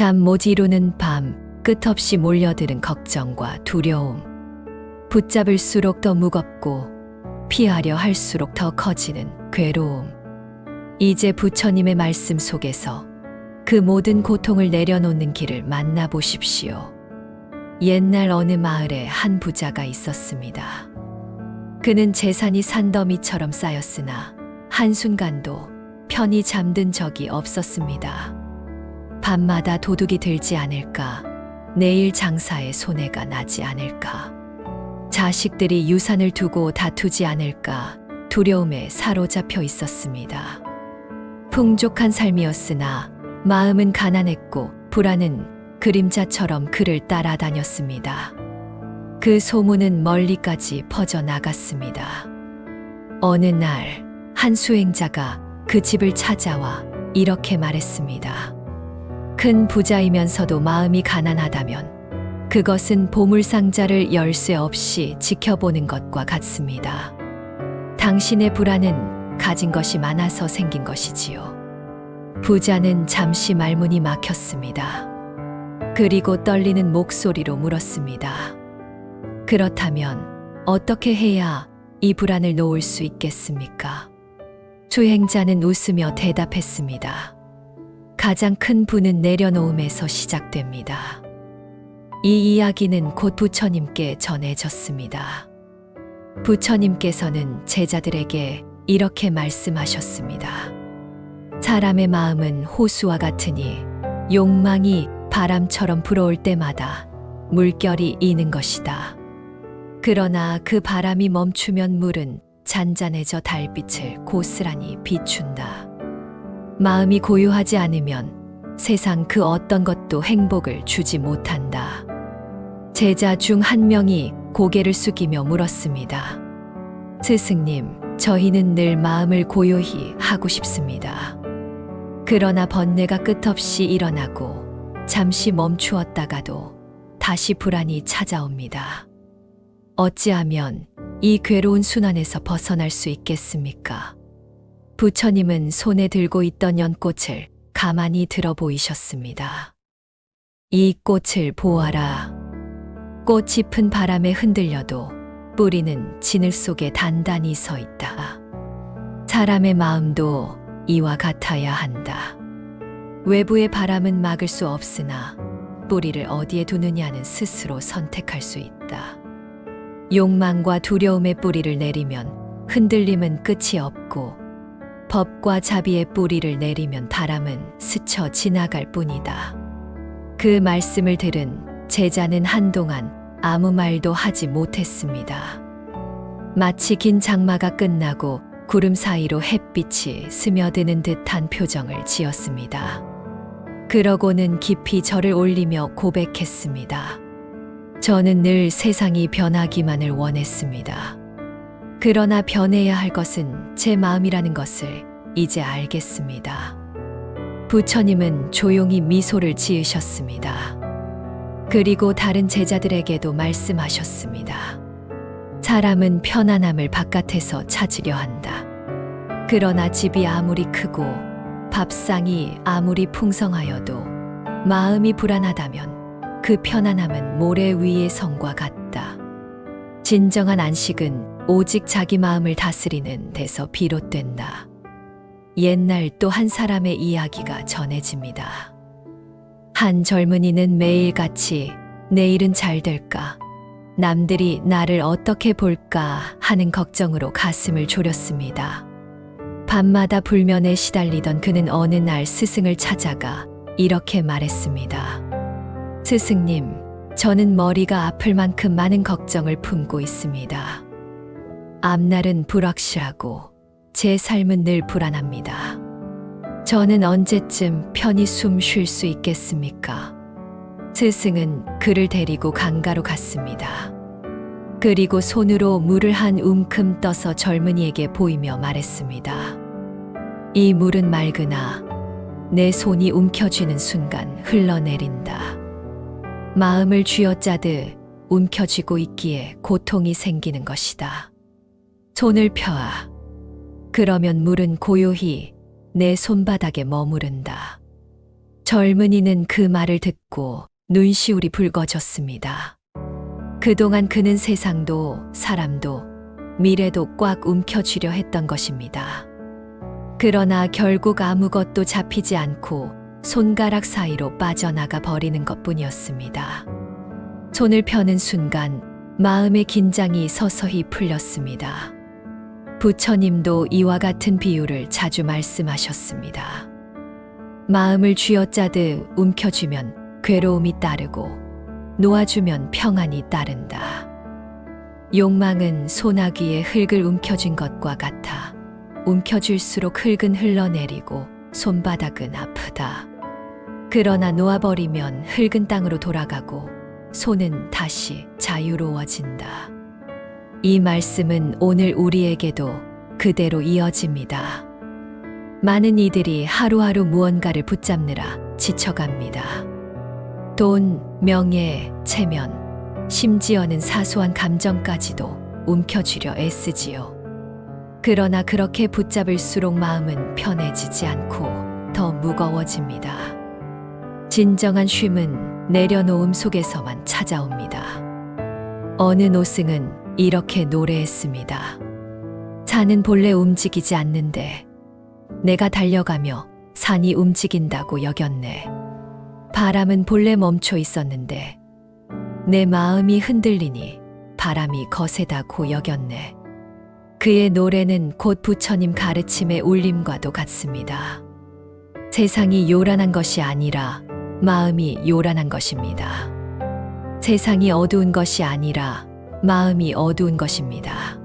잠 못 이루는 밤, 끝없이 몰려드는 걱정과 두려움. 붙잡을수록 더 무겁고 피하려 할수록 더 커지는 괴로움. 이제 부처님의 말씀 속에서 그 모든 고통을 내려놓는 길을 만나보십시오. 옛날 어느 마을에 한 부자가 있었습니다. 그는 재산이 산더미처럼 쌓였으나 한순간도 편히 잠든 적이 없었습니다. 밤마다 도둑이 들지 않을까, 내일 장사에 손해가 나지 않을까, 자식들이 유산을 두고 다투지 않을까 두려움에 사로잡혀 있었습니다. 풍족한 삶이었으나 마음은 가난했고 불안은 그림자처럼 그를 따라다녔습니다. 그 소문은 멀리까지 퍼져나갔습니다. 어느 날 한 수행자가 그 집을 찾아와 이렇게 말했습니다. 큰 부자이면서도 마음이 가난하다면 그것은 보물상자를 열쇠 없이 지켜보는 것과 같습니다. 당신의 불안은 가진 것이 많아서 생긴 것이지요. 부자는 잠시 말문이 막혔습니다. 그리고 떨리는 목소리로 물었습니다. 그렇다면 어떻게 해야 이 불안을 놓을 수 있겠습니까? 수행자는 웃으며 대답했습니다. 가장 큰 분은 내려놓음에서 시작됩니다. 이 이야기는 곧 부처님께 전해졌습니다. 부처님께서는 제자들에게 이렇게 말씀하셨습니다. 사람의 마음은 호수와 같으니 욕망이 바람처럼 불어올 때마다 물결이 이는 것이다. 그러나 그 바람이 멈추면 물은 잔잔해져 달빛을 고스란히 비춘다. 마음이 고요하지 않으면 세상 그 어떤 것도 행복을 주지 못한다. 제자 중 한 명이 고개를 숙이며 물었습니다. 스승님, 저희는 늘 마음을 고요히 하고 싶습니다. 그러나 번뇌가 끝없이 일어나고 잠시 멈추었다가도 다시 불안이 찾아옵니다. 어찌하면 이 괴로운 순환에서 벗어날 수 있겠습니까? 부처님은 손에 들고 있던 연꽃을 가만히 들어 보이셨습니다. 이 꽃을 보아라. 꽃잎은 바람에 흔들려도 뿌리는 진을 속에 단단히 서 있다. 사람의 마음도 이와 같아야 한다. 외부의 바람은 막을 수 없으나 뿌리를 어디에 두느냐는 스스로 선택할 수 있다. 욕망과 두려움의 뿌리를 내리면 흔들림은 끝이 없고 법과 자비의 뿌리를 내리면 바람은 스쳐 지나갈 뿐이다. 그 말씀을 들은 제자는 한동안 아무 말도 하지 못했습니다. 마치 긴 장마가 끝나고 구름 사이로 햇빛이 스며드는 듯한 표정을 지었습니다. 그러고는 깊이 절을 올리며 고백했습니다. 저는 늘 세상이 변하기만을 원했습니다. 그러나 변해야 할 것은 제 마음이라는 것을 이제 알겠습니다. 부처님은 조용히 미소를 지으셨습니다. 그리고 다른 제자들에게도 말씀하셨습니다. 사람은 편안함을 바깥에서 찾으려 한다. 그러나 집이 아무리 크고 밥상이 아무리 풍성하여도 마음이 불안하다면 그 편안함은 모래 위의 성과 같다. 진정한 안식은 오직 자기 마음을 다스리는 데서 비롯된다. 옛날 또 한 사람의 이야기가 전해집니다. 한 젊은이는 매일같이 내일은 잘 될까, 남들이 나를 어떻게 볼까 하는 걱정으로 가슴을 졸였습니다. 밤마다 불면에 시달리던 그는 어느 날 스승을 찾아가 이렇게 말했습니다. 스승님, 저는 머리가 아플 만큼 많은 걱정을 품고 있습니다. 앞날은 불확실하고 제 삶은 늘 불안합니다. 저는 언제쯤 편히 숨 쉴 수 있겠습니까? 스승은 그를 데리고 강가로 갔습니다. 그리고 손으로 물을 한 움큼 떠서 젊은이에게 보이며 말했습니다. 이 물은 맑으나 내 손이 움켜쥐는 순간 흘러내린다. 마음을 쥐어짜듯 움켜쥐고 있기에 고통이 생기는 것이다. 손을 펴아. 그러면 물은 고요히 내 손바닥에 머무른다. 젊은이는 그 말을 듣고 눈시울이 붉어졌습니다. 그동안 그는 세상도 사람도 미래도 꽉 움켜쥐려 했던 것입니다. 그러나 결국 아무것도 잡히지 않고 손가락 사이로 빠져나가 버리는 것뿐이었습니다. 손을 펴는 순간 마음의 긴장이 서서히 풀렸습니다. 부처님도 이와 같은 비유를 자주 말씀하셨습니다. 마음을 쥐어짜듯 움켜쥐면 괴로움이 따르고 놓아주면 평안이 따른다. 욕망은 소나기에 흙을 움켜쥔 것과 같아 움켜쥘수록 흙은 흘러내리고 손바닥은 아프다. 그러나 놓아버리면 흙은 땅으로 돌아가고 손은 다시 자유로워진다. 이 말씀은 오늘 우리에게도 그대로 이어집니다. 많은 이들이 하루하루 무언가를 붙잡느라 지쳐갑니다. 돈, 명예, 체면, 심지어는 사소한 감정까지도 움켜쥐려 애쓰지요. 그러나 그렇게 붙잡을수록 마음은 편해지지 않고 더 무거워집니다. 진정한 쉼은 내려놓음 속에서만 찾아옵니다. 어느 노승은 이렇게 노래했습니다. 산은 본래 움직이지 않는데 내가 달려가며 산이 움직인다고 여겼네. 바람은 본래 멈춰 있었는데 내 마음이 흔들리니 바람이 거세다고 여겼네. 그의 노래는 곧 부처님 가르침의 울림과도 같습니다. 세상이 요란한 것이 아니라 마음이 요란한 것입니다. 세상이 어두운 것이 아니라 마음이 어두운 것입니다.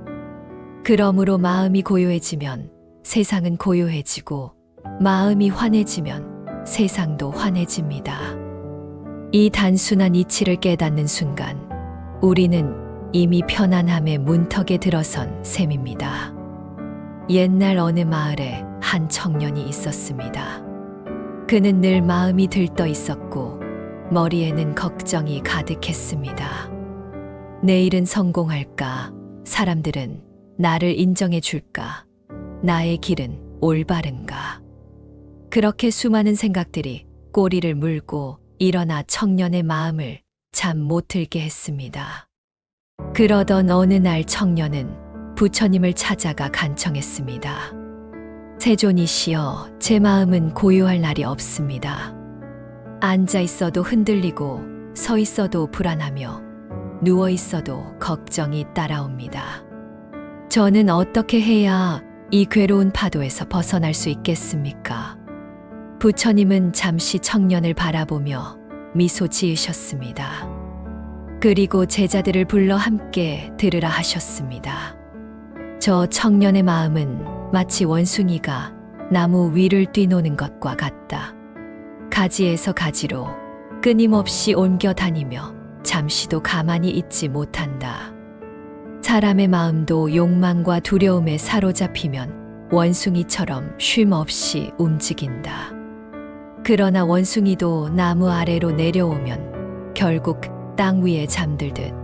그러므로 마음이 고요해지면 세상은 고요해지고 마음이 환해지면 세상도 환해집니다. 이 단순한 이치를 깨닫는 순간 우리는 이미 편안함의 문턱에 들어선 셈입니다. 옛날 어느 마을에 한 청년이 있었습니다. 그는 늘 마음이 들떠 있었고 머리에는 걱정이 가득했습니다. 내일은 성공할까? 사람들은 나를 인정해 줄까? 나의 길은 올바른가? 그렇게 수많은 생각들이 꼬리를 물고 일어나 청년의 마음을 잠 못 들게 했습니다. 그러던 어느 날 청년은 부처님을 찾아가 간청했습니다. 세존이시여, 제 마음은 고요할 날이 없습니다. 앉아 있어도 흔들리고 서 있어도 불안하며 누워 있어도 걱정이 따라옵니다. 저는 어떻게 해야 이 괴로운 파도에서 벗어날 수 있겠습니까? 부처님은 잠시 청년을 바라보며 미소 지으셨습니다. 그리고 제자들을 불러 함께 들으라 하셨습니다. 저 청년의 마음은 마치 원숭이가 나무 위를 뛰노는 것과 같다. 가지에서 가지로 끊임없이 옮겨 다니며 잠시도 가만히 있지 못한다. 사람의 마음도 욕망과 두려움에 사로잡히면 원숭이처럼 쉼 없이 움직인다. 그러나 원숭이도 나무 아래로 내려오면 결국 땅 위에 잠들듯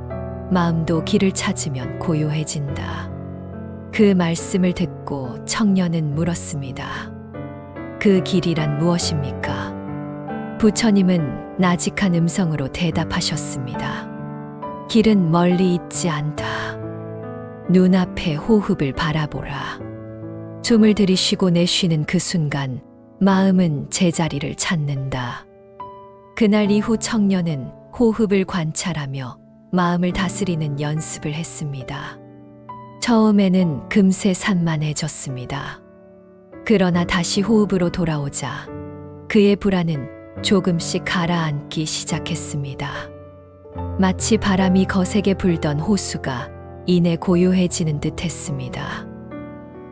마음도 길을 찾으면 고요해진다. 그 말씀을 듣고 청년은 물었습니다. 그 길이란 무엇입니까? 부처님은 나직한 음성으로 대답하셨습니다. 길은 멀리 있지 않다. 눈앞에 호흡을 바라보라. 숨을 들이쉬고 내쉬는 그 순간 마음은 제자리를 찾는다. 그날 이후 청년은 호흡을 관찰하며 마음을 다스리는 연습을 했습니다. 처음에는 금세 산만해졌습니다. 그러나 다시 호흡으로 돌아오자 그의 불안은 조금씩 가라앉기 시작했습니다. 마치 바람이 거세게 불던 호수가 이내 고요해지는 듯 했습니다.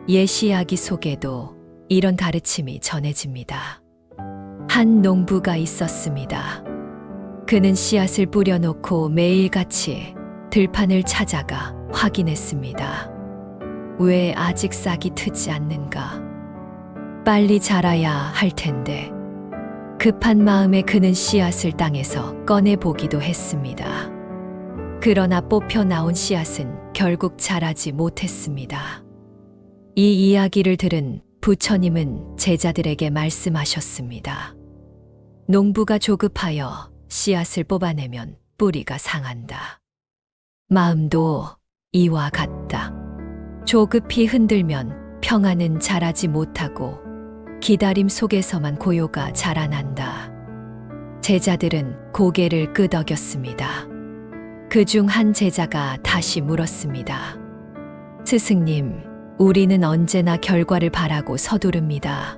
예시 이야기 속에도 이런 가르침이 전해집니다. 한 농부가 있었습니다. 그는 씨앗을 뿌려놓고 매일같이 들판을 찾아가 확인했습니다. 왜 아직 싹이 트지 않는가? 빨리 자라야 할 텐데. 급한 마음에 그는 씨앗을 땅에서 꺼내보기도 했습니다. 그러나 뽑혀 나온 씨앗은 결국 자라지 못했습니다. 이 이야기를 들은 부처님은 제자들에게 말씀하셨습니다. 농부가 조급하여 씨앗을 뽑아내면 뿌리가 상한다. 마음도 이와 같다. 조급히 흔들면 평안은 자라지 못하고 기다림 속에서만 고요가 자라난다. 제자들은 고개를 끄덕였습니다. 그중 한 제자가 다시 물었습니다. 스승님, 우리는 언제나 결과를 바라고 서두릅니다.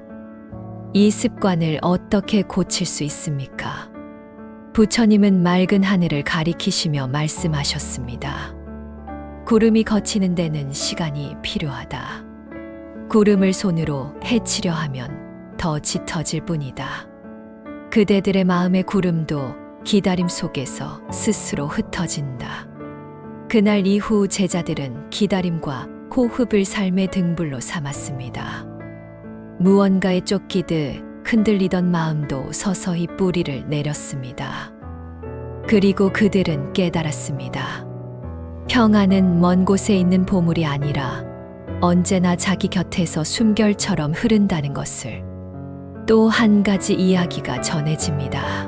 이 습관을 어떻게 고칠 수 있습니까? 부처님은 맑은 하늘을 가리키시며 말씀하셨습니다. 구름이 걷히는 데는 시간이 필요하다. 구름을 손으로 헤치려 하면 더 짙어질 뿐이다. 그대들의 마음의 구름도 기다림 속에서 스스로 흩어진다. 그날 이후 제자들은 기다림과 호흡을 삶의 등불로 삼았습니다. 무언가에 쫓기듯 흔들리던 마음도 서서히 뿌리를 내렸습니다. 그리고 그들은 깨달았습니다. 평안은 먼 곳에 있는 보물이 아니라 언제나 자기 곁에서 숨결처럼 흐른다는 것을. 또 한 가지 이야기가 전해집니다.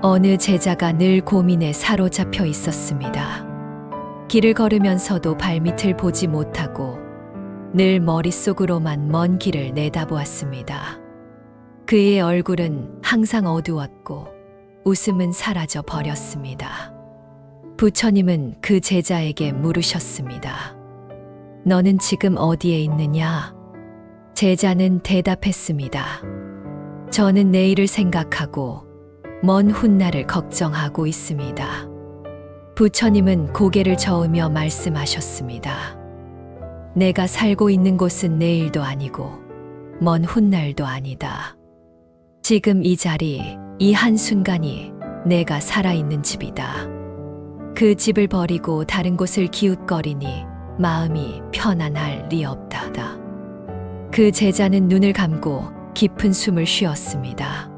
어느 제자가 늘 고민에 사로잡혀 있었습니다. 길을 걸으면서도 발밑을 보지 못하고 늘 머릿속으로만 먼 길을 내다보았습니다. 그의 얼굴은 항상 어두웠고 웃음은 사라져 버렸습니다. 부처님은 그 제자에게 물으셨습니다. 너는 지금 어디에 있느냐? 제자는 대답했습니다. 저는 내일을 생각하고 먼 훗날을 걱정하고 있습니다. 부처님은 고개를 저으며 말씀하셨습니다. 내가 살고 있는 곳은 내일도 아니고 먼 훗날도 아니다. 지금 이 자리, 이 한순간이 내가 살아있는 집이다. 그 집을 버리고 다른 곳을 기웃거리니 마음이 편안할 리 없다다. 그 제자는 눈을 감고 깊은 숨을 쉬었습니다.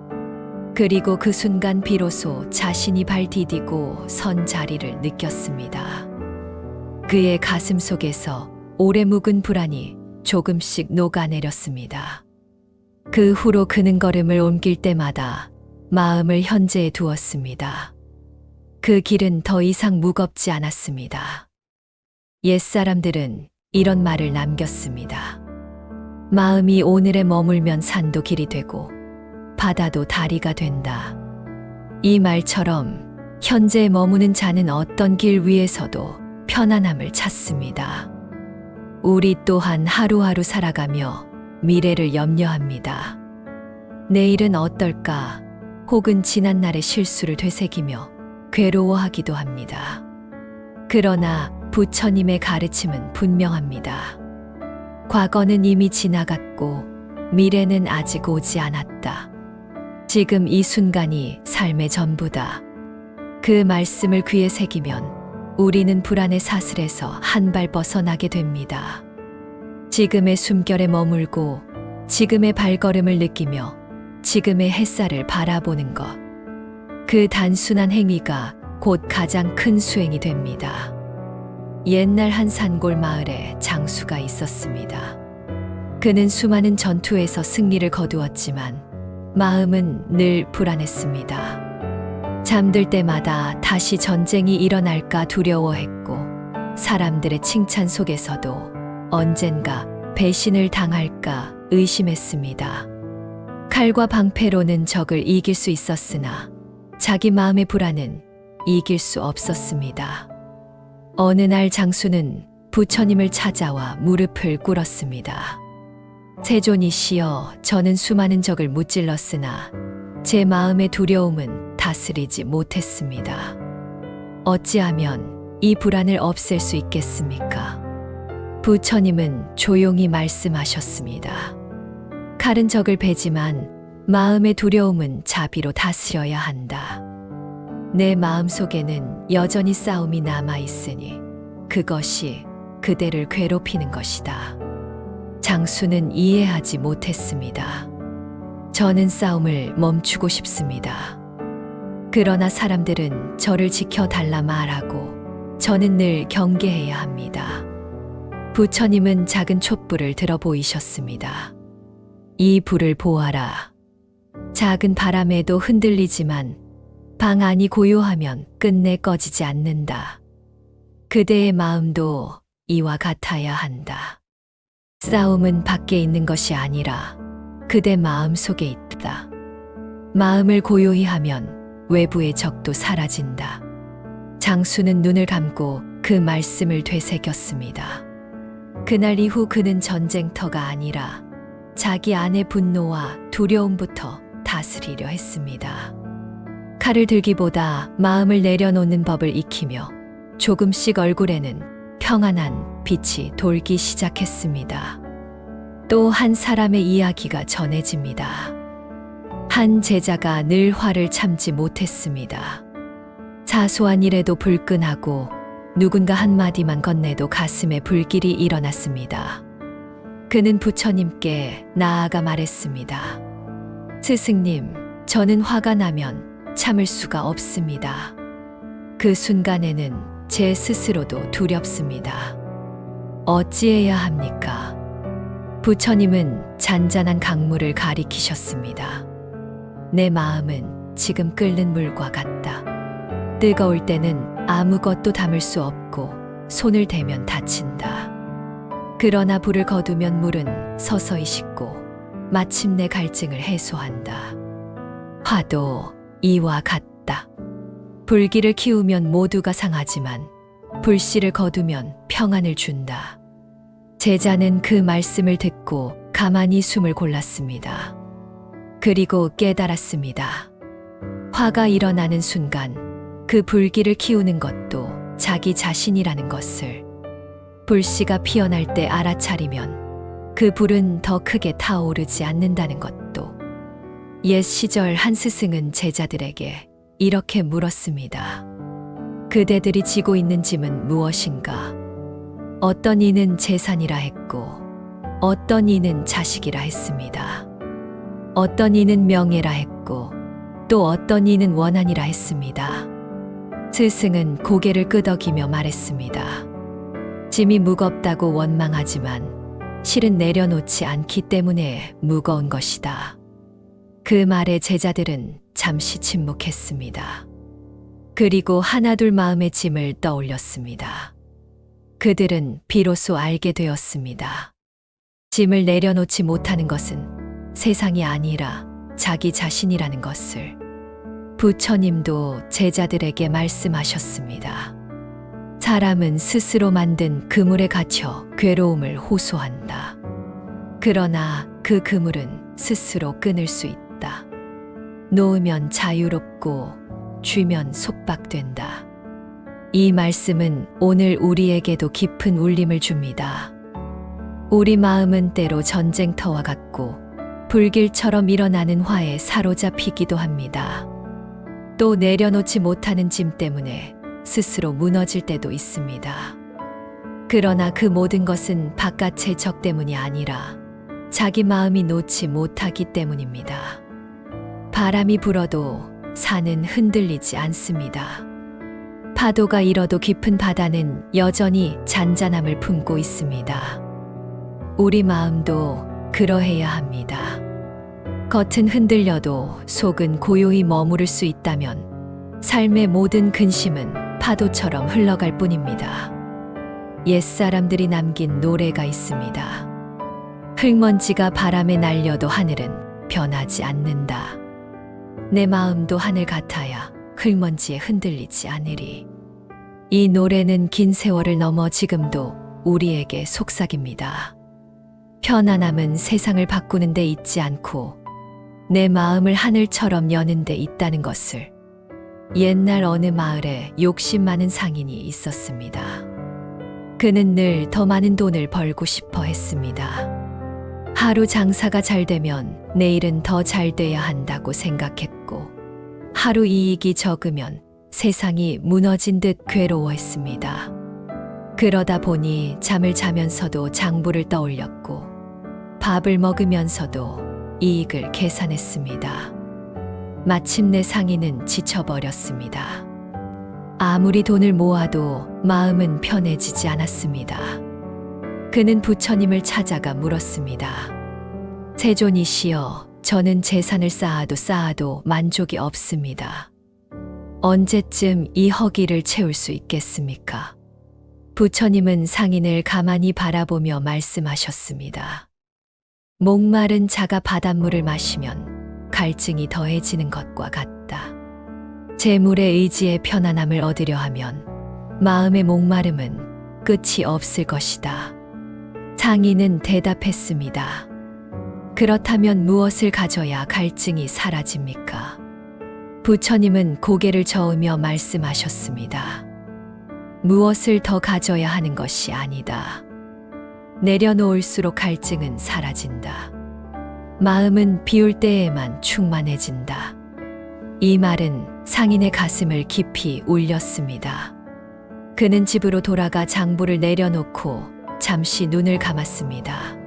그리고 그 순간 비로소 자신이 발 디디고 선 자리를 느꼈습니다. 그의 가슴 속에서 오래 묵은 불안이 조금씩 녹아내렸습니다. 그 후로 그는 걸음을 옮길 때마다 마음을 현재에 두었습니다. 그 길은 더 이상 무겁지 않았습니다. 옛사람들은 이런 말을 남겼습니다. 마음이 오늘에 머물면 산도 길이 되고 바다도 다리가 된다. 이 말처럼 현재에 머무는 자는 어떤 길 위에서도 편안함을 찾습니다. 우리 또한 하루하루 살아가며 미래를 염려합니다. 내일은 어떨까? 혹은 지난날의 실수를 되새기며 괴로워하기도 합니다. 그러나 부처님의 가르침은 분명합니다. 과거는 이미 지나갔고 미래는 아직 오지 않았다. 지금 이 순간이 삶의 전부다. 그 말씀을 귀에 새기면 우리는 불안의 사슬에서 한 발 벗어나게 됩니다. 지금의 숨결에 머물고 지금의 발걸음을 느끼며 지금의 햇살을 바라보는 것. 그 단순한 행위가 곧 가장 큰 수행이 됩니다. 옛날 한 산골 마을에 장수가 있었습니다. 그는 수많은 전투에서 승리를 거두었지만 마음은 늘 불안했습니다. 잠들 때마다 다시 전쟁이 일어날까 두려워했고 사람들의 칭찬 속에서도 언젠가 배신을 당할까 의심했습니다. 칼과 방패로는 적을 이길 수 있었으나 자기 마음의 불안은 이길 수 없었습니다. 어느 날 장수는 부처님을 찾아와 무릎을 꿇었습니다. 세존이시여, 저는 수많은 적을 무찔렀으나 제 마음의 두려움은 다스리지 못했습니다. 어찌하면 이 불안을 없앨 수 있겠습니까? 부처님은 조용히 말씀하셨습니다. 칼은 적을 베지만 마음의 두려움은 자비로 다스려야 한다. 내 마음 속에는 여전히 싸움이 남아 있으니 그것이 그대를 괴롭히는 것이다. 장수는 이해하지 못했습니다. 저는 싸움을 멈추고 싶습니다. 그러나 사람들은 저를 지켜달라 말하고 저는 늘 경계해야 합니다. 부처님은 작은 촛불을 들어 보이셨습니다. 이 불을 보아라. 작은 바람에도 흔들리지만 방 안이 고요하면 끝내 꺼지지 않는다. 그대의 마음도 이와 같아야 한다. 싸움은 밖에 있는 것이 아니라 그대 마음 속에 있다. 마음을 고요히 하면 외부의 적도 사라진다. 장수는 눈을 감고 그 말씀을 되새겼습니다. 그날 이후 그는 전쟁터가 아니라 자기 안의 분노와 두려움부터 다스리려 했습니다. 칼을 들기보다 마음을 내려놓는 법을 익히며 조금씩 얼굴에는 평안한 빛이 돌기 시작했습니다. 또 한 사람의 이야기가 전해집니다. 한 제자가 늘 화를 참지 못했습니다. 사소한 일에도 불끈하고 누군가 한마디만 건네도 가슴에 불길이 일어났습니다. 그는 부처님께 나아가 말했습니다. 스승님, 저는 화가 나면 참을 수가 없습니다. 그 순간에는 제 스스로도 두렵습니다. 어찌해야 합니까? 부처님은 잔잔한 강물을 가리키셨습니다. 내 마음은 지금 끓는 물과 같다. 뜨거울 때는 아무것도 담을 수 없고 손을 대면 다친다. 그러나 불을 거두면 물은 서서히 식고 마침내 갈증을 해소한다. 화도 이와 같다. 불길을 키우면 모두가 상하지만 불씨를 거두면 평안을 준다. 제자는 그 말씀을 듣고 가만히 숨을 골랐습니다. 그리고 깨달았습니다. 화가 일어나는 순간 그 불길을 키우는 것도 자기 자신이라는 것을. 불씨가 피어날 때 알아차리면 그 불은 더 크게 타오르지 않는다는 것도. 옛 시절 한 스승은 제자들에게 이렇게 물었습니다. 그대들이 지고 있는 짐은 무엇인가? 어떤 이는 재산이라 했고, 어떤 이는 자식이라 했습니다. 어떤 이는 명예라 했고, 또 어떤 이는 원한이라 했습니다. 스승은 고개를 끄덕이며 말했습니다. 짐이 무겁다고 원망하지만 실은 내려놓지 않기 때문에 무거운 것이다. 그 말에 제자들은 잠시 침묵했습니다. 그리고 하나둘 마음의 짐을 떠올렸습니다. 그들은 비로소 알게 되었습니다. 짐을 내려놓지 못하는 것은 세상이 아니라 자기 자신이라는 것을. 부처님도 제자들에게 말씀하셨습니다. 사람은 스스로 만든 그물에 갇혀 괴로움을 호소한다. 그러나 그 그물은 스스로 끊을 수 있다. 놓으면 자유롭고 쥐면 속박된다. 이 말씀은 오늘 우리에게도 깊은 울림을 줍니다. 우리 마음은 때로 전쟁터와 같고 불길처럼 일어나는 화에 사로잡히기도 합니다. 또 내려놓지 못하는 짐 때문에 스스로 무너질 때도 있습니다. 그러나 그 모든 것은 바깥의 적 때문이 아니라 자기 마음이 놓지 못하기 때문입니다. 바람이 불어도 산은 흔들리지 않습니다. 파도가 일어도 깊은 바다는 여전히 잔잔함을 품고 있습니다. 우리 마음도 그러해야 합니다. 겉은 흔들려도 속은 고요히 머무를 수 있다면 삶의 모든 근심은 파도처럼 흘러갈 뿐입니다. 옛사람들이 남긴 노래가 있습니다. 흙먼지가 바람에 날려도 하늘은 변하지 않는다. 내 마음도 하늘 같아야 흙먼지에 흔들리지 않으리. 이 노래는 긴 세월을 넘어 지금도 우리에게 속삭입니다. 편안함은 세상을 바꾸는 데 있지 않고 내 마음을 하늘처럼 여는 데 있다는 것을. 옛날 어느 마을에 욕심 많은 상인이 있었습니다. 그는 늘 더 많은 돈을 벌고 싶어 했습니다. 하루 장사가 잘 되면 내일은 더 잘 돼야 한다고 생각했고, 하루 이익이 적으면 세상이 무너진 듯 괴로워했습니다. 그러다 보니 잠을 자면서도 장부를 떠올렸고, 밥을 먹으면서도 이익을 계산했습니다. 마침내 상인은 지쳐버렸습니다. 아무리 돈을 모아도 마음은 편해지지 않았습니다. 그는 부처님을 찾아가 물었습니다. 세존이시여, 저는 재산을 쌓아도 만족이 없습니다. 언제쯤 이 허기를 채울 수 있겠습니까? 부처님은 상인을 가만히 바라보며 말씀하셨습니다. 목마른 자가 바닷물을 마시면 갈증이 더해지는 것과 같다. 재물의 의지의 편안함을 얻으려 하면 마음의 목마름은 끝이 없을 것이다. 상인은 대답했습니다. 그렇다면 무엇을 가져야 갈증이 사라집니까? 부처님은 고개를 저으며 말씀하셨습니다. 무엇을 더 가져야 하는 것이 아니다. 내려놓을수록 갈증은 사라진다. 마음은 비울 때에만 충만해진다. 이 말은 상인의 가슴을 깊이 울렸습니다. 그는 집으로 돌아가 장부를 내려놓고 잠시 눈을 감았습니다.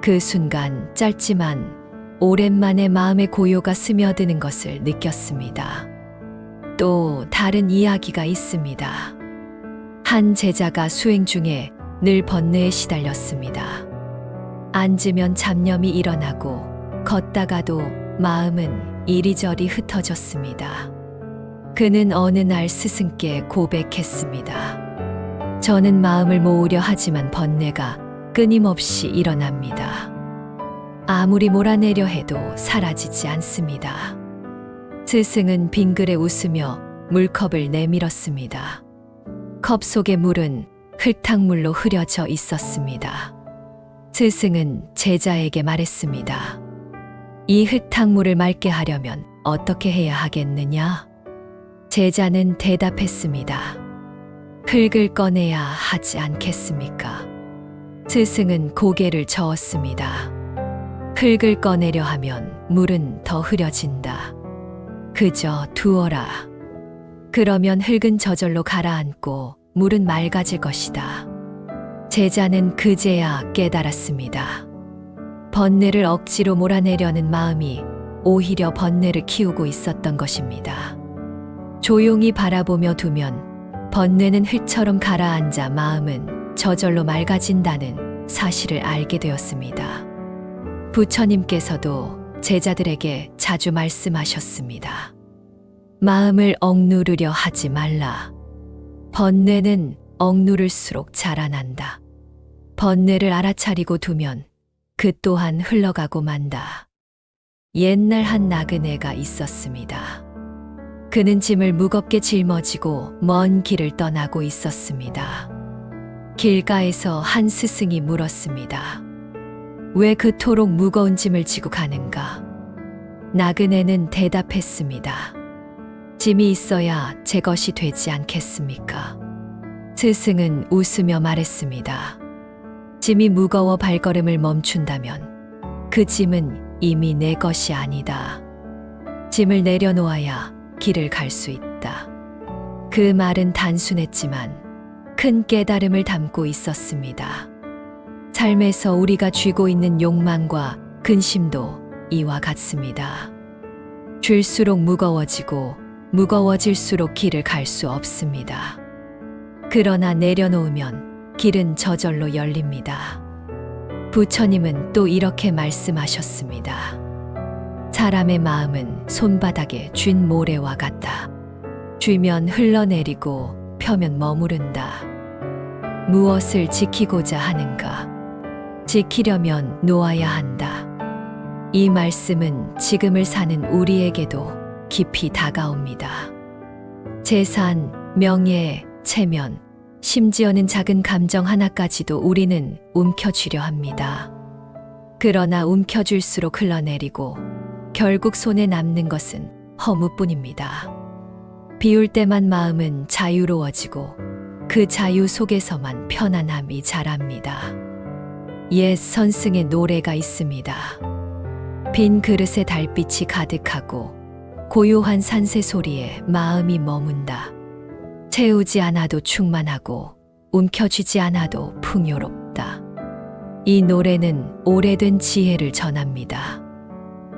그 순간 짧지만 오랜만에 마음의 고요가 스며드는 것을 느꼈습니다. 또 다른 이야기가 있습니다. 한 제자가 수행 중에 늘 번뇌에 시달렸습니다. 앉으면 잡념이 일어나고 걷다가도 마음은 이리저리 흩어졌습니다. 그는 어느 날 스승께 고백했습니다. 저는 마음을 모으려 하지만 번뇌가 끊임없이 일어납니다. 아무리 몰아내려 해도 사라지지 않습니다. 스승은 빙그레 웃으며 물컵을 내밀었습니다. 컵 속의 물은 흙탕물로 흐려져 있었습니다. 스승은 제자에게 말했습니다. 이 흙탕물을 맑게 하려면 어떻게 해야 하겠느냐? 제자는 대답했습니다. 흙을 꺼내야 하지 않겠습니까? 스승은 고개를 저었습니다. 흙을 꺼내려 하면 물은 더 흐려진다. 그저 두어라. 그러면 흙은 저절로 가라앉고 물은 맑아질 것이다. 제자는 그제야 깨달았습니다. 번뇌를 억지로 몰아내려는 마음이 오히려 번뇌를 키우고 있었던 것입니다. 조용히 바라보며 두면 번뇌는 흙처럼 가라앉아 마음은 저절로 맑아진다는 사실을 알게 되었습니다. 부처님께서도 제자들에게 자주 말씀하셨습니다. 마음을 억누르려 하지 말라. 번뇌는 억누를수록 자라난다. 번뇌를 알아차리고 두면 그 또한 흘러가고 만다. 옛날 한 나그네가 있었습니다. 그는 짐을 무겁게 짊어지고 먼 길을 떠나고 있었습니다. 길가에서 한 스승이 물었습니다. 왜 그토록 무거운 짐을 지고 가는가? 나그네는 대답했습니다. 짐이 있어야 제 것이 되지 않겠습니까? 스승은 웃으며 말했습니다. 짐이 무거워 발걸음을 멈춘다면 그 짐은 이미 내 것이 아니다. 짐을 내려놓아야 길을 갈 수 있다. 그 말은 단순했지만 큰 깨달음을 담고 있었습니다. 삶에서 우리가 쥐고 있는 욕망과 근심도 이와 같습니다. 줄수록 무거워지고 무거워질수록 길을 갈 수 없습니다. 그러나 내려놓으면 길은 저절로 열립니다. 부처님은 또 이렇게 말씀하셨습니다. 사람의 마음은 손바닥에 쥔 모래와 같다. 쥐면 흘러내리고 펴면 머무른다. 무엇을 지키고자 하는가? 지키려면 놓아야 한다. 이 말씀은 지금을 사는 우리에게도 깊이 다가옵니다. 재산, 명예, 체면, 심지어는 작은 감정 하나까지도 우리는 움켜쥐려 합니다. 그러나 움켜쥘수록 흘러내리고 결국 손에 남는 것은 허무뿐입니다. 비울 때만 마음은 자유로워지고 그 자유 속에서만 편안함이 자랍니다. 옛 선승의 노래가 있습니다. 빈 그릇에 달빛이 가득하고 고요한 산새 소리에 마음이 머문다. 채우지 않아도 충만하고 움켜쥐지 않아도 풍요롭다. 이 노래는 오래된 지혜를 전합니다.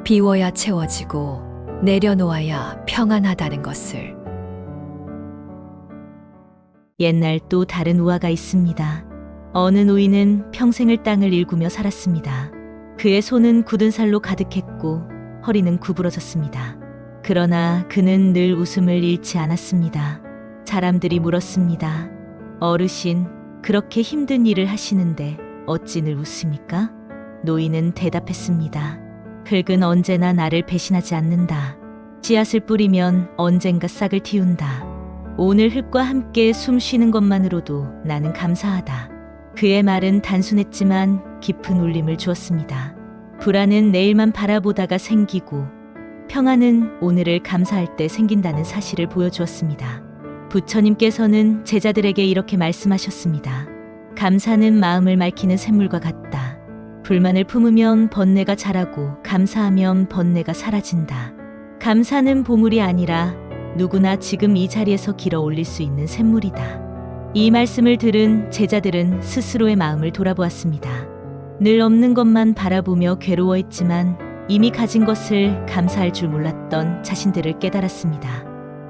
비워야 채워지고 내려놓아야 평안하다는 것을. 옛날 또 다른 우화가 있습니다. 어느 노인은 평생을 땅을 일구며 살았습니다. 그의 손은 굳은 살로 가득했고 허리는 구부러졌습니다. 그러나 그는 늘 웃음을 잃지 않았습니다. 사람들이 물었습니다. 어르신, 그렇게 힘든 일을 하시는데 어찌 늘 웃습니까? 노인은 대답했습니다. 흙은 언제나 나를 배신하지 않는다. 씨앗을 뿌리면 언젠가 싹을 틔운다. 오늘 흙과 함께 숨 쉬는 것만으로도 나는 감사하다. 그의 말은 단순했지만 깊은 울림을 주었습니다. 불안은 내일만 바라보다가 생기고 평안은 오늘을 감사할 때 생긴다는 사실을 보여주었습니다. 부처님께서는 제자들에게 이렇게 말씀하셨습니다. 감사는 마음을 맑히는 샘물과 같다. 불만을 품으면 번뇌가 자라고 감사하면 번뇌가 사라진다. 감사는 보물이 아니라 누구나 지금 이 자리에서 길어 올릴 수 있는 샘물이다. 이 말씀을 들은 제자들은 스스로의 마음을 돌아보았습니다. 늘 없는 것만 바라보며 괴로워했지만 이미 가진 것을 감사할 줄 몰랐던 자신들을 깨달았습니다.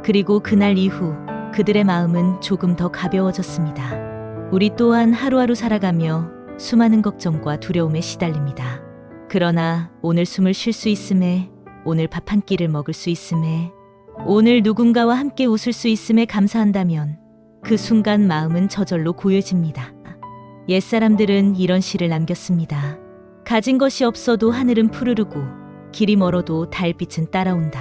그리고 그날 이후 그들의 마음은 조금 더 가벼워졌습니다. 우리 또한 하루하루 살아가며 수많은 걱정과 두려움에 시달립니다. 그러나 오늘 숨을 쉴 수 있음에, 오늘 밥 한 끼를 먹을 수 있음에, 오늘 누군가와 함께 웃을 수 있음에 감사한다면 그 순간 마음은 저절로 고요해집니다. 옛사람들은 이런 시를 남겼습니다. 가진 것이 없어도 하늘은 푸르르고 길이 멀어도 달빛은 따라온다.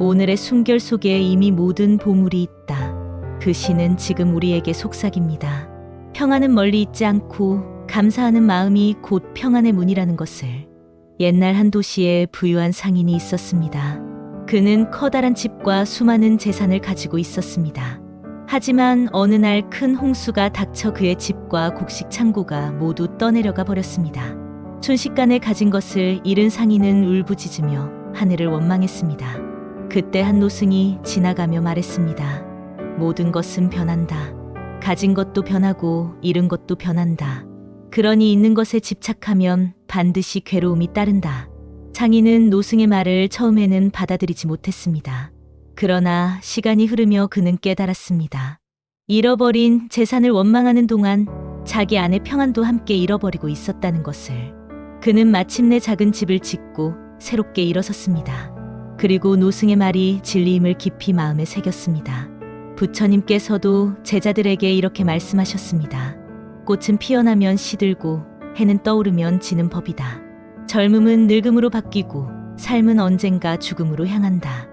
오늘의 숨결 속에 이미 모든 보물이 있다. 그 시는 지금 우리에게 속삭입니다. 평안은 멀리 있지 않고 감사하는 마음이 곧 평안의 문이라는 것을. 옛날 한 도시에 부유한 상인이 있었습니다. 그는 커다란 집과 수많은 재산을 가지고 있었습니다. 하지만 어느 날 큰 홍수가 닥쳐 그의 집과 곡식 창고가 모두 떠내려가 버렸습니다. 순식간에 가진 것을 잃은 상인은 울부짖으며 하늘을 원망했습니다. 그때 한 노승이 지나가며 말했습니다. 모든 것은 변한다. 가진 것도 변하고 잃은 것도 변한다. 그러니 있는 것에 집착하면 반드시 괴로움이 따른다. 상인은 노승의 말을 처음에는 받아들이지 못했습니다. 그러나 시간이 흐르며 그는 깨달았습니다. 잃어버린 재산을 원망하는 동안 자기 안의 평안도 함께 잃어버리고 있었다는 것을. 그는 마침내 작은 집을 짓고 새롭게 일어섰습니다. 그리고 노승의 말이 진리임을 깊이 마음에 새겼습니다. 부처님께서도 제자들에게 이렇게 말씀하셨습니다. 꽃은 피어나면 시들고 해는 떠오르면 지는 법이다. 젊음은 늙음으로 바뀌고 삶은 언젠가 죽음으로 향한다.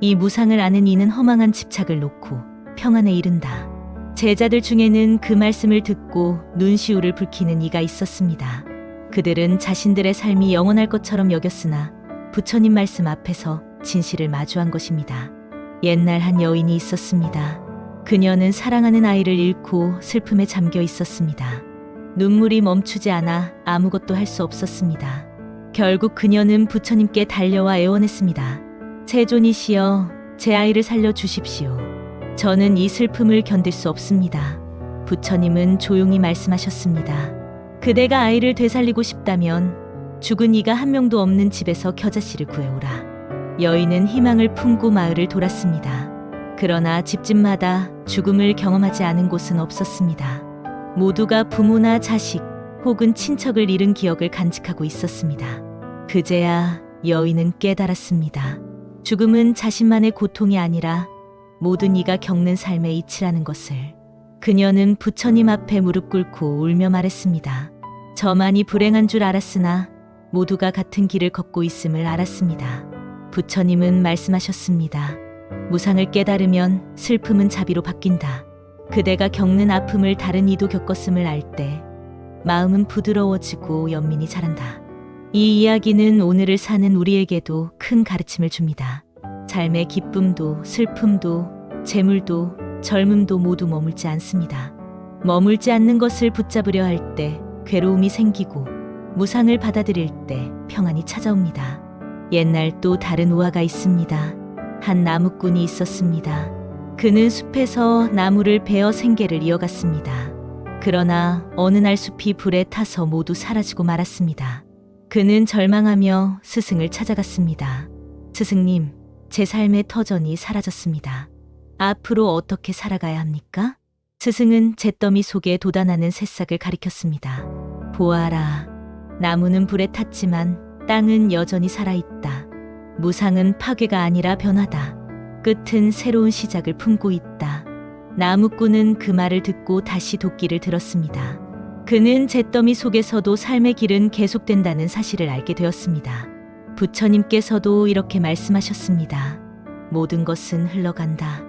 이 무상을 아는 이는 허망한 집착을 놓고 평안에 이른다. 제자들 중에는 그 말씀을 듣고 눈시울을 붉히는 이가 있었습니다. 그들은 자신들의 삶이 영원할 것처럼 여겼으나 부처님 말씀 앞에서 진실을 마주한 것입니다. 옛날 한 여인이 있었습니다. 그녀는 사랑하는 아이를 잃고 슬픔에 잠겨 있었습니다. 눈물이 멈추지 않아 아무것도 할 수 없었습니다. 결국 그녀는 부처님께 달려와 애원했습니다. 세존이시여, 제 아이를 살려주십시오. 저는 이 슬픔을 견딜 수 없습니다. 부처님은 조용히 말씀하셨습니다. 그대가 아이를 되살리고 싶다면 죽은 이가 한 명도 없는 집에서 겨자씨를 구해오라. 여인은 희망을 품고 마을을 돌았습니다. 그러나 집집마다 죽음을 경험하지 않은 곳은 없었습니다. 모두가 부모나 자식 혹은 친척을 잃은 기억을 간직하고 있었습니다. 그제야 여인은 깨달았습니다. 죽음은 자신만의 고통이 아니라 모든 이가 겪는 삶의 이치라는 것을. 그녀는 부처님 앞에 무릎 꿇고 울며 말했습니다. 저만이 불행한 줄 알았으나 모두가 같은 길을 걷고 있음을 알았습니다. 부처님은 말씀하셨습니다. 무상을 깨달으면 슬픔은 자비로 바뀐다. 그대가 겪는 아픔을 다른 이도 겪었음을 알 때 마음은 부드러워지고 연민이 자란다. 이 이야기는 오늘을 사는 우리에게도 큰 가르침을 줍니다. 삶의 기쁨도 슬픔도 재물도 젊음도 모두 머물지 않습니다. 머물지 않는 것을 붙잡으려 할 때 괴로움이 생기고 무상을 받아들일 때 평안이 찾아옵니다. 옛날 또 다른 우화가 있습니다. 한 나무꾼이 있었습니다. 그는 숲에서 나무를 베어 생계를 이어갔습니다. 그러나 어느 날 숲이 불에 타서 모두 사라지고 말았습니다. 그는 절망하며 스승을 찾아갔습니다. 스승님, 제 삶의 터전이 사라졌습니다. 앞으로 어떻게 살아가야 합니까? 스승은 잿더미 속에 돋아나는 새싹을 가리켰습니다. 보아라. 나무는 불에 탔지만 땅은 여전히 살아있다. 무상은 파괴가 아니라 변화다. 끝은 새로운 시작을 품고 있다. 나무꾼은 그 말을 듣고 다시 도끼를 들었습니다. 그는 잿더미 속에서도 삶의 길은 계속된다는 사실을 알게 되었습니다. 부처님께서도 이렇게 말씀하셨습니다. 모든 것은 흘러간다.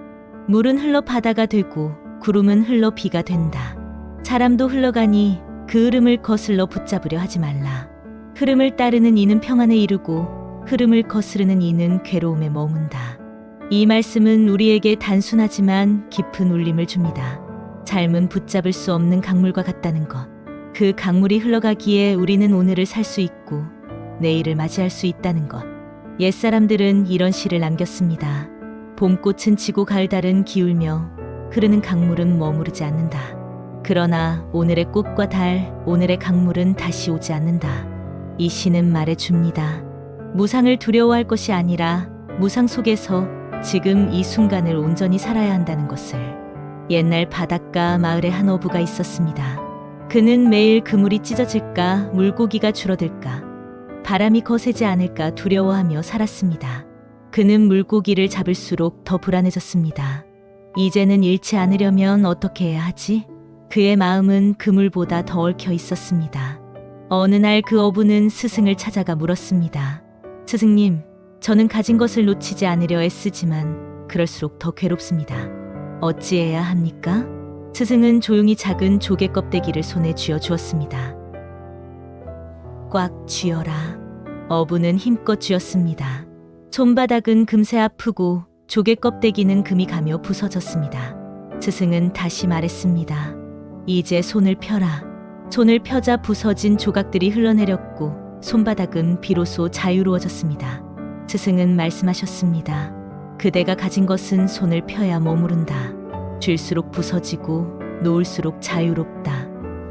물은 흘러 바다가 되고 구름은 흘러 비가 된다. 사람도 흘러가니 그 흐름을 거슬러 붙잡으려 하지 말라. 흐름을 따르는 이는 평안에 이르고 흐름을 거스르는 이는 괴로움에 머문다. 이 말씀은 우리에게 단순하지만 깊은 울림을 줍니다. 삶은 붙잡을 수 없는 강물과 같다는 것. 그 강물이 흘러가기에 우리는 오늘을 살 수 있고 내일을 맞이할 수 있다는 것. 옛사람들은 이런 시를 남겼습니다. 봄꽃은 지고 가을달은 기울며 흐르는 강물은 머무르지 않는다. 그러나 오늘의 꽃과 달, 오늘의 강물은 다시 오지 않는다. 이 시는 말해줍니다. 무상을 두려워할 것이 아니라 무상 속에서 지금 이 순간을 온전히 살아야 한다는 것을. 옛날 바닷가 마을에 한 어부가 있었습니다. 그는 매일 그물이 찢어질까, 물고기가 줄어들까, 바람이 거세지 않을까 두려워하며 살았습니다. 그는 물고기를 잡을수록 더 불안해졌습니다. 이제는 잃지 않으려면 어떻게 해야 하지? 그의 마음은 그물보다 더 얽혀 있었습니다. 어느 날 그 어부는 스승을 찾아가 물었습니다. 스승님, 저는 가진 것을 놓치지 않으려 애쓰지만 그럴수록 더 괴롭습니다. 어찌해야 합니까? 스승은 조용히 작은 조개 껍데기를 손에 쥐어 주었습니다. 꽉 쥐어라. 어부는 힘껏 쥐었습니다. 손바닥은 금세 아프고 조개 껍데기는 금이 가며 부서졌습니다. 스승은 다시 말했습니다. 이제 손을 펴라. 손을 펴자 부서진 조각들이 흘러내렸고 손바닥은 비로소 자유로워졌습니다. 스승은 말씀하셨습니다. 그대가 가진 것은 손을 펴야 머무른다. 쥘수록 부서지고 놓을수록 자유롭다.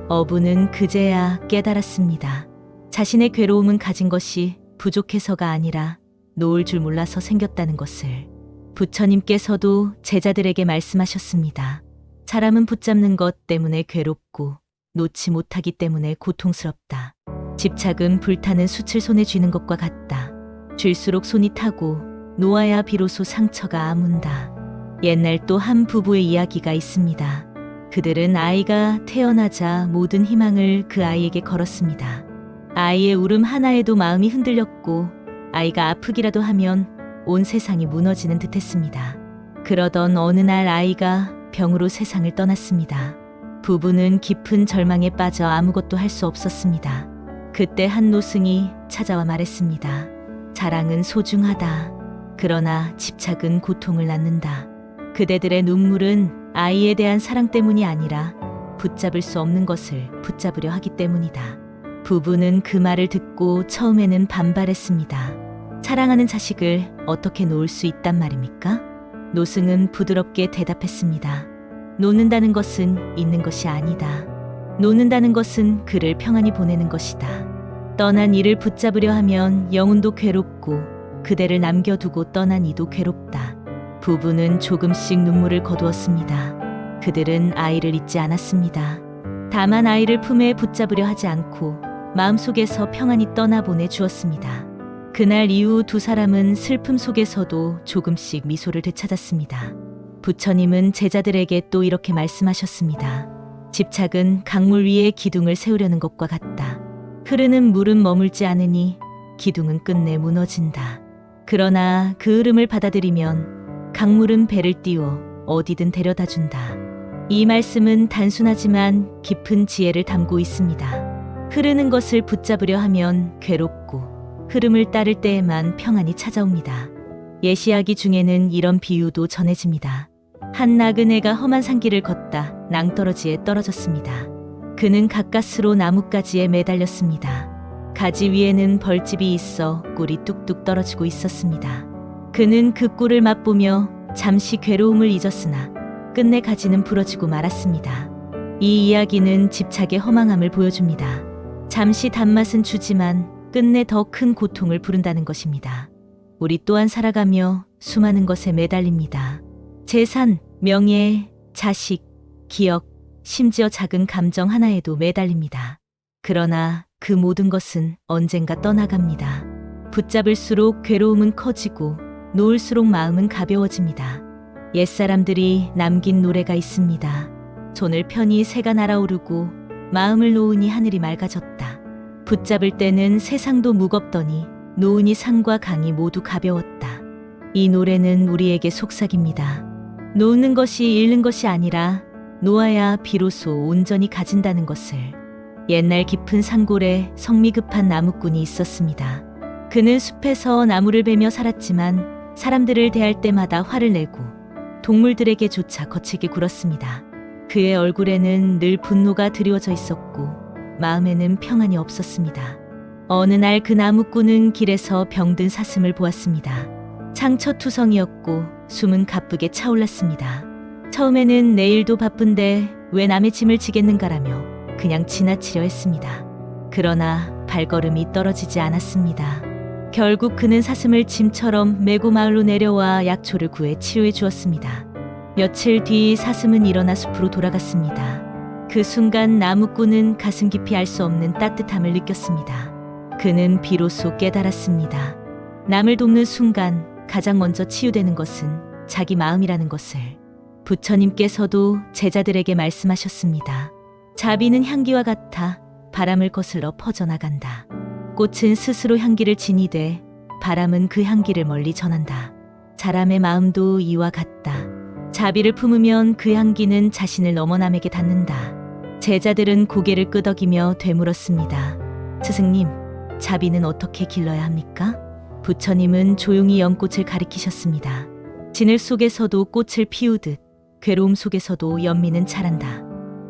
어부는 그제야 깨달았습니다. 자신의 괴로움은 가진 것이 부족해서가 아니라 놓을 줄 몰라서 생겼다는 것을. 부처님께서도 제자들에게 말씀하셨습니다. 사람은 붙잡는 것 때문에 괴롭고 놓지 못하기 때문에 고통스럽다. 집착은 불타는 숯을 손에 쥐는 것과 같다. 쥘수록 손이 타고 놓아야 비로소 상처가 아문다. 옛날 또 한 부부의 이야기가 있습니다. 그들은 아이가 태어나자 모든 희망을 그 아이에게 걸었습니다. 아이의 울음 하나에도 마음이 흔들렸고 아이가 아프기라도 하면 온 세상이 무너지는 듯했습니다. 그러던 어느 날 아이가 병으로 세상을 떠났습니다. 부부는 깊은 절망에 빠져 아무것도 할 수 없었습니다. 그때 한 노승이 찾아와 말했습니다. 사랑은 소중하다. 그러나 집착은 고통을 낳는다. 그대들의 눈물은 아이에 대한 사랑 때문이 아니라 붙잡을 수 없는 것을 붙잡으려 하기 때문이다. 부부는 그 말을 듣고 처음에는 반발했습니다. 사랑하는 자식을 어떻게 놓을 수 있단 말입니까? 노승은 부드럽게 대답했습니다. 놓는다는 것은 있는 것이 아니다. 놓는다는 것은 그를 평안히 보내는 것이다. 떠난 이를 붙잡으려 하면 영혼도 괴롭고 그대를 남겨두고 떠난 이도 괴롭다. 부부는 조금씩 눈물을 거두었습니다. 그들은 아이를 잊지 않았습니다. 다만 아이를 품에 붙잡으려 하지 않고 마음속에서 평안히 떠나보내 주었습니다. 그날 이후 두 사람은 슬픔 속에서도 조금씩 미소를 되찾았습니다. 부처님은 제자들에게 또 이렇게 말씀하셨습니다. 집착은 강물 위에 기둥을 세우려는 것과 같다. 흐르는 물은 머물지 않으니 기둥은 끝내 무너진다. 그러나 그 흐름을 받아들이면 강물은 배를 띄워 어디든 데려다 준다. 이 말씀은 단순하지만 깊은 지혜를 담고 있습니다. 흐르는 것을 붙잡으려 하면 괴롭고 흐름을 따를 때에만 평안이 찾아옵니다. 예시이야기 중에는 이런 비유도 전해집니다. 한 나그네가 험한 산길을 걷다 낭떠러지에 떨어졌습니다. 그는 가까스로 나뭇가지에 매달렸습니다. 가지 위에는 벌집이 있어 꿀이 뚝뚝 떨어지고 있었습니다. 그는 그 꿀을 맛보며 잠시 괴로움을 잊었으나 끝내 가지는 부러지고 말았습니다. 이 이야기는 집착의 허망함을 보여줍니다. 잠시 단맛은 주지만 끝내 더 큰 고통을 부른다는 것입니다. 우리 또한 살아가며 수많은 것에 매달립니다. 재산, 명예, 자식, 기억, 심지어 작은 감정 하나에도 매달립니다. 그러나 그 모든 것은 언젠가 떠나갑니다. 붙잡을수록 괴로움은 커지고 놓을수록 마음은 가벼워집니다. 옛사람들이 남긴 노래가 있습니다. 손을 펴니 새가 날아오르고 마음을 놓으니 하늘이 맑아졌다. 붙잡을 때는 세상도 무겁더니 놓으니 산과 강이 모두 가벼웠다. 이 노래는 우리에게 속삭입니다. 놓는 것이 잃는 것이 아니라 놓아야 비로소 온전히 가진다는 것을. 옛날 깊은 산골에 성미 급한 나무꾼이 있었습니다. 그는 숲에서 나무를 베며 살았지만 사람들을 대할 때마다 화를 내고 동물들에게조차 거칠게 굴었습니다. 그의 얼굴에는 늘 분노가 드리워져 있었고 마음에는 평안이 없었습니다. 어느 날 그 나무꾼은 길에서 병든 사슴을 보았습니다. 상처투성이었고 숨은 가쁘게 차올랐습니다. 처음에는 내일도 바쁜데 왜 남의 짐을 지겠는가라며 그냥 지나치려 했습니다. 그러나 발걸음이 떨어지지 않았습니다. 결국 그는 사슴을 짐처럼 메고 마을로 내려와 약초를 구해 치료해 주었습니다. 며칠 뒤 사슴은 일어나 숲으로 돌아갔습니다. 그 순간 나무꾼은 가슴 깊이 알 수 없는 따뜻함을 느꼈습니다. 그는 비로소 깨달았습니다. 남을 돕는 순간 가장 먼저 치유되는 것은 자기 마음이라는 것을. 부처님께서도 제자들에게 말씀하셨습니다. 자비는 향기와 같아 바람을 거슬러 퍼져나간다. 꽃은 스스로 향기를 지니되 바람은 그 향기를 멀리 전한다. 사람의 마음도 이와 같다. 자비를 품으면 그 향기는 자신을 넘어 남에게 닿는다. 제자들은 고개를 끄덕이며 되물었습니다. 스승님, 자비는 어떻게 길러야 합니까? 부처님은 조용히 연꽃을 가리키셨습니다. 진을 속에서도 꽃을 피우듯 괴로움 속에서도 연민은 자란다.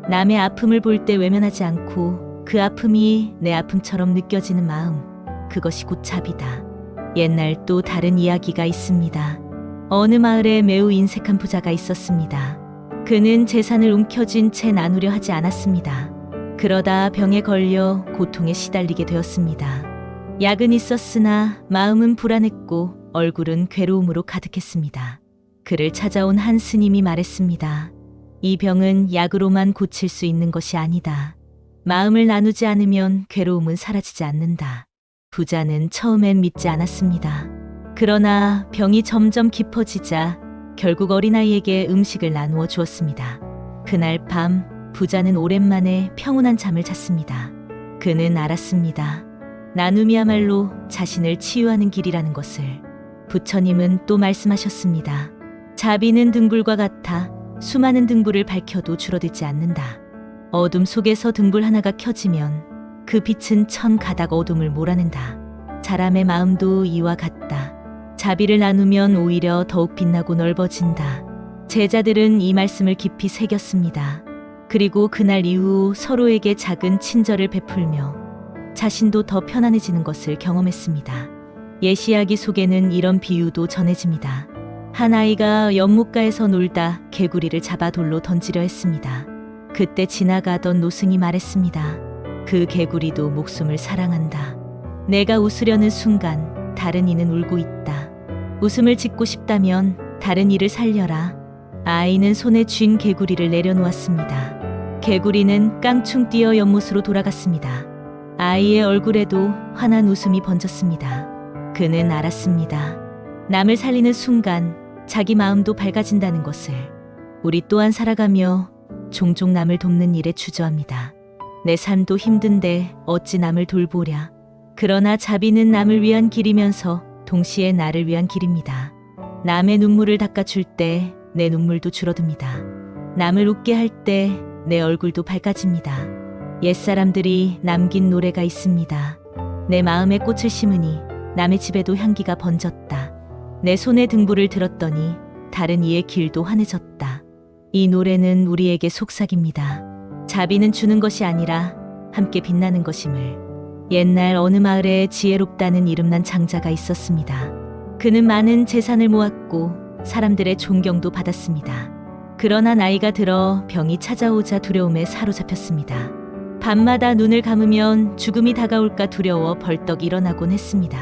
남의 아픔을 볼 때 외면하지 않고 그 아픔이 내 아픔처럼 느껴지는 마음, 그것이 곧 자비다. 옛날 또 다른 이야기가 있습니다. 어느 마을에 매우 인색한 부자가 있었습니다. 그는 재산을 움켜쥔 채 나누려 하지 않았습니다. 그러다 병에 걸려 고통에 시달리게 되었습니다. 약은 있었으나 마음은 불안했고 얼굴은 괴로움으로 가득했습니다. 그를 찾아온 한 스님이 말했습니다. 이 병은 약으로만 고칠 수 있는 것이 아니다. 마음을 나누지 않으면 괴로움은 사라지지 않는다. 부자는 처음엔 믿지 않았습니다. 그러나 병이 점점 깊어지자 결국 어린아이에게 음식을 나누어 주었습니다. 그날 밤 부자는 오랜만에 평온한 잠을 잤습니다. 그는 알았습니다. 나눔이야말로 자신을 치유하는 길이라는 것을. 부처님은 또 말씀하셨습니다. 자비는 등불과 같아 수많은 등불을 밝혀도 줄어들지 않는다. 어둠 속에서 등불 하나가 켜지면 그 빛은 천 가닥 어둠을 몰아낸다. 사람의 마음도 이와 같다. 자비를 나누면 오히려 더욱 빛나고 넓어진다. 제자들은 이 말씀을 깊이 새겼습니다. 그리고 그날 이후 서로에게 작은 친절을 베풀며 자신도 더 편안해지는 것을 경험했습니다. 예시야기 속에는 이런 비유도 전해집니다. 한 아이가 연못가에서 놀다 개구리를 잡아 돌로 던지려 했습니다. 그때 지나가던 노승이 말했습니다. 그 개구리도 목숨을 사랑한다. 내가 웃으려는 순간 다른 이는 울고 있다. 웃음을 짓고 싶다면 다른 이를 살려라. 아이는 손에 쥔 개구리를 내려놓았습니다. 개구리는 깡충 뛰어 연못으로 돌아갔습니다. 아이의 얼굴에도 환한 웃음이 번졌습니다. 그는 알았습니다. 남을 살리는 순간 자기 마음도 밝아진다는 것을. 우리 또한 살아가며 종종 남을 돕는 일에 주저합니다. 내 삶도 힘든데 어찌 남을 돌보랴. 그러나 자비는 남을 위한 길이면서 동시에 나를 위한 길입니다. 남의 눈물을 닦아줄 때 내 눈물도 줄어듭니다. 남을 웃게 할 때 내 얼굴도 밝아집니다. 옛사람들이 남긴 노래가 있습니다. 내 마음에 꽃을 심으니 남의 집에도 향기가 번졌다. 내 손에 등불을 들었더니 다른 이의 길도 환해졌다. 이 노래는 우리에게 속삭입니다. 자비는 주는 것이 아니라 함께 빛나는 것임을. 옛날 어느 마을에 지혜롭다는 이름난 장자가 있었습니다. 그는 많은 재산을 모았고 사람들의 존경도 받았습니다. 그러나 나이가 들어 병이 찾아오자 두려움에 사로잡혔습니다. 밤마다 눈을 감으면 죽음이 다가올까 두려워 벌떡 일어나곤 했습니다.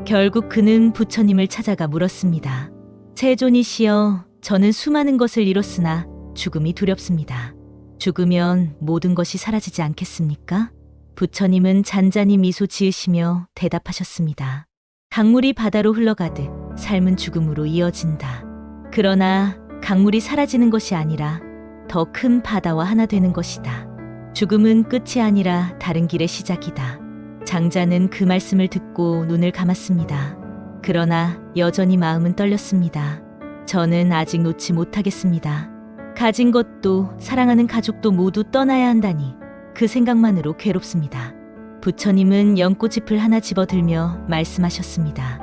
결국 그는 부처님을 찾아가 물었습니다. 세존이시여, 저는 수많은 것을 이뤘으나 죽음이 두렵습니다. 죽으면 모든 것이 사라지지 않겠습니까? 부처님은 잔잔히 미소 지으시며 대답하셨습니다. 강물이 바다로 흘러가듯 삶은 죽음으로 이어진다. 그러나 강물이 사라지는 것이 아니라 더 큰 바다와 하나 되는 것이다. 죽음은 끝이 아니라 다른 길의 시작이다. 장자는 그 말씀을 듣고 눈을 감았습니다. 그러나 여전히 마음은 떨렸습니다. 저는 아직 놓지 못하겠습니다. 가진 것도 사랑하는 가족도 모두 떠나야 한다니 그 생각만으로 괴롭습니다. 부처님은 연꽃잎을 하나 집어들며 말씀하셨습니다.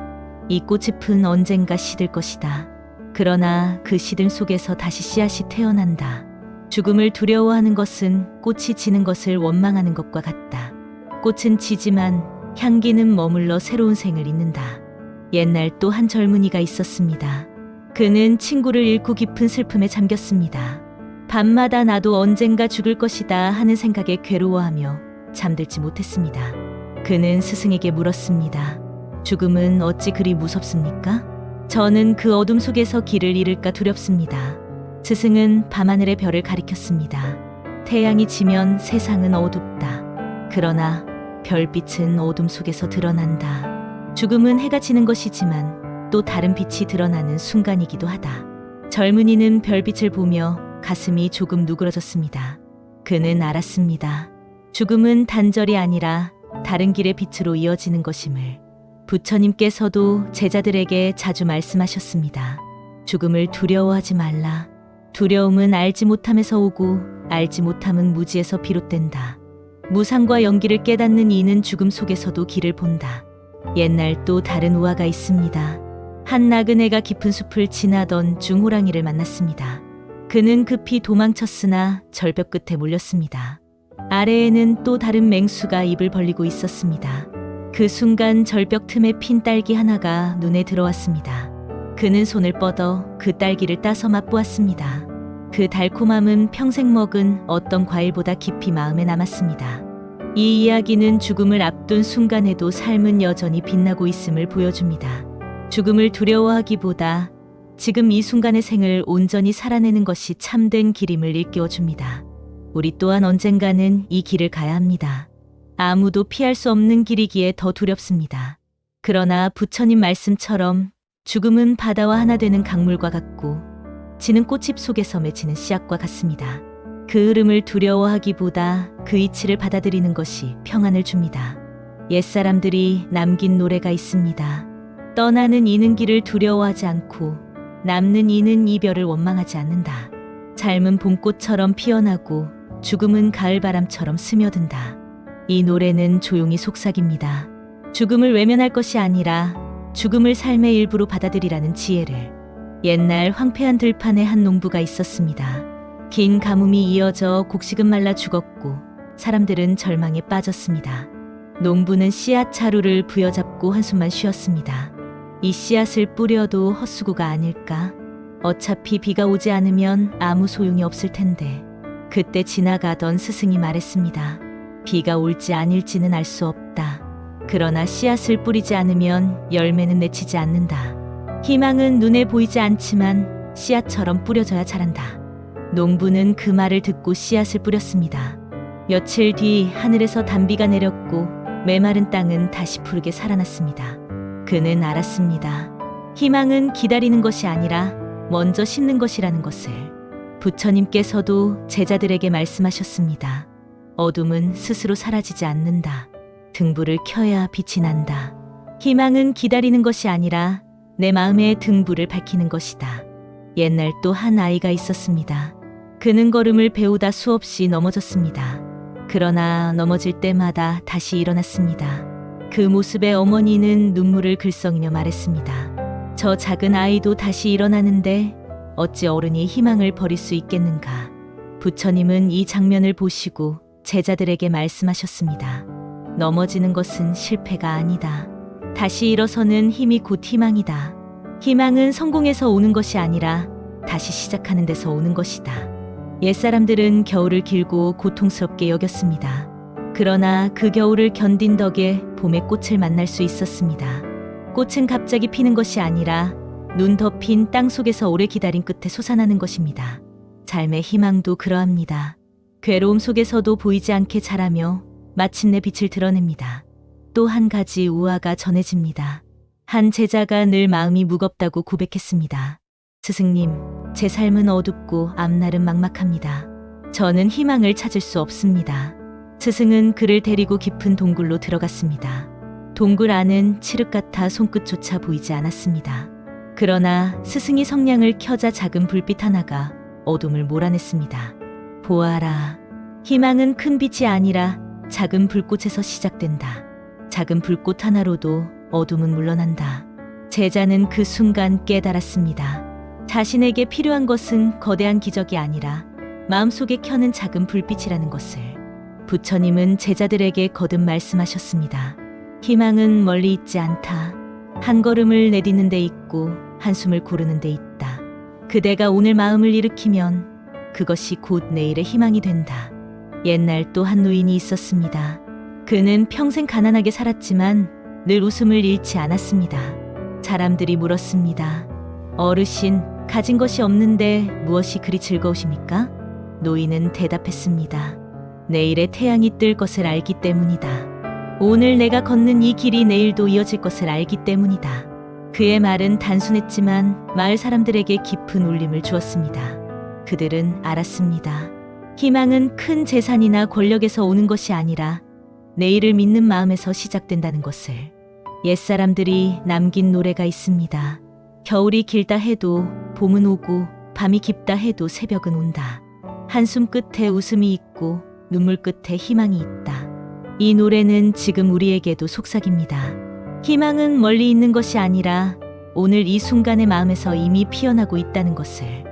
이 꽃잎은 언젠가 시들 것이다. 그러나 그 시들 속에서 다시 씨앗이 태어난다. 죽음을 두려워하는 것은 꽃이 지는 것을 원망하는 것과 같다. 꽃은 지지만 향기는 머물러 새로운 생을 잇는다. 옛날 또 한 젊은이가 있었습니다. 그는 친구를 잃고 깊은 슬픔에 잠겼습니다. 밤마다 나도 언젠가 죽을 것이다 하는 생각에 괴로워하며 잠들지 못했습니다. 그는 스승에게 물었습니다. 죽음은 어찌 그리 무섭습니까? 저는 그 어둠 속에서 길을 잃을까 두렵습니다. 스승은 밤하늘의 별을 가리켰습니다. 태양이 지면 세상은 어둡다. 그러나 별빛은 어둠 속에서 드러난다. 죽음은 해가 지는 것이지만 또 다른 빛이 드러나는 순간이기도 하다. 젊은이는 별빛을 보며 가슴이 조금 누그러졌습니다. 그는 알았습니다. 죽음은 단절이 아니라 다른 길의 빛으로 이어지는 것임을. 부처님께서도 제자들에게 자주 말씀하셨습니다. 죽음을 두려워하지 말라. 두려움은 알지 못함에서 오고 알지 못함은 무지에서 비롯된다. 무상과 연기를 깨닫는 이는 죽음 속에서도 길을 본다. 옛날 또 다른 우화가 있습니다. 한 나그네가 깊은 숲을 지나던 중 호랑이를 만났습니다. 그는 급히 도망쳤으나 절벽 끝에 몰렸습니다. 아래에는 또 다른 맹수가 입을 벌리고 있었습니다. 그 순간 절벽 틈에 핀 딸기 하나가 눈에 들어왔습니다. 그는 손을 뻗어 그 딸기를 따서 맛보았습니다. 그 달콤함은 평생 먹은 어떤 과일보다 깊이 마음에 남았습니다. 이 이야기는 죽음을 앞둔 순간에도 삶은 여전히 빛나고 있음을 보여줍니다. 죽음을 두려워하기보다 지금 이 순간의 생을 온전히 살아내는 것이 참된 길임을 일깨워줍니다. 우리 또한 언젠가는 이 길을 가야 합니다. 아무도 피할 수 없는 길이기에 더 두렵습니다. 그러나 부처님 말씀처럼 죽음은 바다와 하나 되는 강물과 같고 지는 꽃잎 속에서 맺히는 씨앗과 같습니다. 그 흐름을 두려워하기보다 그 이치를 받아들이는 것이 평안을 줍니다. 옛사람들이 남긴 노래가 있습니다. 떠나는 이는 길을 두려워하지 않고 남는 이는 이별을 원망하지 않는다. 삶은 봄꽃처럼 피어나고 죽음은 가을바람처럼 스며든다. 이 노래는 조용히 속삭입니다. 죽음을 외면할 것이 아니라 죽음을 삶의 일부로 받아들이라는 지혜를. 옛날 황폐한 들판에 한 농부가 있었습니다. 긴 가뭄이 이어져 곡식은 말라 죽었고 사람들은 절망에 빠졌습니다. 농부는 씨앗 자루를 부여잡고 한숨만 쉬었습니다. 이 씨앗을 뿌려도 헛수고가 아닐까? 어차피 비가 오지 않으면 아무 소용이 없을 텐데. 그때 지나가던 스승이 말했습니다. 비가 올지 아닐지는 알 수 없다. 그러나 씨앗을 뿌리지 않으면 열매는 맺히지 않는다. 희망은 눈에 보이지 않지만 씨앗처럼 뿌려져야 자란다. 농부는 그 말을 듣고 씨앗을 뿌렸습니다. 며칠 뒤 하늘에서 단비가 내렸고 메마른 땅은 다시 푸르게 살아났습니다. 그는 알았습니다. 희망은 기다리는 것이 아니라 먼저 심는 것이라는 것을. 부처님께서도 제자들에게 말씀하셨습니다. 어둠은 스스로 사라지지 않는다. 등불을 켜야 빛이 난다. 희망은 기다리는 것이 아니라 내 마음의 등불을 밝히는 것이다. 옛날 또 한 아이가 있었습니다. 그는 걸음을 배우다 수없이 넘어졌습니다. 그러나 넘어질 때마다 다시 일어났습니다. 그 모습에 어머니는 눈물을 글썽이며 말했습니다. 저 작은 아이도 다시 일어나는데 어찌 어른이 희망을 버릴 수 있겠는가. 부처님은 이 장면을 보시고 제자들에게 말씀하셨습니다. 넘어지는 것은 실패가 아니다. 다시 일어서는 힘이 곧 희망이다. 희망은 성공에서 오는 것이 아니라 다시 시작하는 데서 오는 것이다. 옛사람들은 겨울을 길고 고통스럽게 여겼습니다. 그러나 그 겨울을 견딘 덕에 봄의 꽃을 만날 수 있었습니다. 꽃은 갑자기 피는 것이 아니라 눈 덮인 땅 속에서 오래 기다린 끝에 솟아나는 것입니다. 삶의 희망도 그러합니다. 괴로움 속에서도 보이지 않게 자라며 마침내 빛을 드러냅니다. 또 한 가지 우화가 전해집니다. 한 제자가 늘 마음이 무겁다고 고백했습니다. 스승님, 제 삶은 어둡고 앞날은 막막합니다. 저는 희망을 찾을 수 없습니다. 스승은 그를 데리고 깊은 동굴로 들어갔습니다. 동굴 안은 칠흑 같아 손끝조차 보이지 않았습니다. 그러나 스승이 성냥을 켜자 작은 불빛 하나가 어둠을 몰아냈습니다. 보아라. 희망은 큰 빛이 아니라 작은 불꽃에서 시작된다. 작은 불꽃 하나로도 어둠은 물러난다. 제자는 그 순간 깨달았습니다. 자신에게 필요한 것은 거대한 기적이 아니라 마음속에 켜는 작은 불빛이라는 것을. 부처님은 제자들에게 거듭 말씀하셨습니다. 희망은 멀리 있지 않다. 한 걸음을 내딛는 데 있고 한숨을 고르는 데 있다. 그대가 오늘 마음을 일으키면 그것이 곧 내일의 희망이 된다. 옛날 또 한 노인이 있었습니다. 그는 평생 가난하게 살았지만 늘 웃음을 잃지 않았습니다. 사람들이 물었습니다. 어르신, 가진 것이 없는데 무엇이 그리 즐거우십니까? 노인은 대답했습니다. 내일의 태양이 뜰 것을 알기 때문이다. 오늘 내가 걷는 이 길이 내일도 이어질 것을 알기 때문이다. 그의 말은 단순했지만 마을 사람들에게 깊은 울림을 주었습니다. 그들은 알았습니다. 희망은 큰 재산이나 권력에서 오는 것이 아니라 내일을 믿는 마음에서 시작된다는 것을. 옛사람들이 남긴 노래가 있습니다. 겨울이 길다 해도 봄은 오고 밤이 깊다 해도 새벽은 온다. 한숨 끝에 웃음이 있고 눈물 끝에 희망이 있다. 이 노래는 지금 우리에게도 속삭입니다. 희망은 멀리 있는 것이 아니라 오늘 이 순간의 마음에서 이미 피어나고 있다는 것을.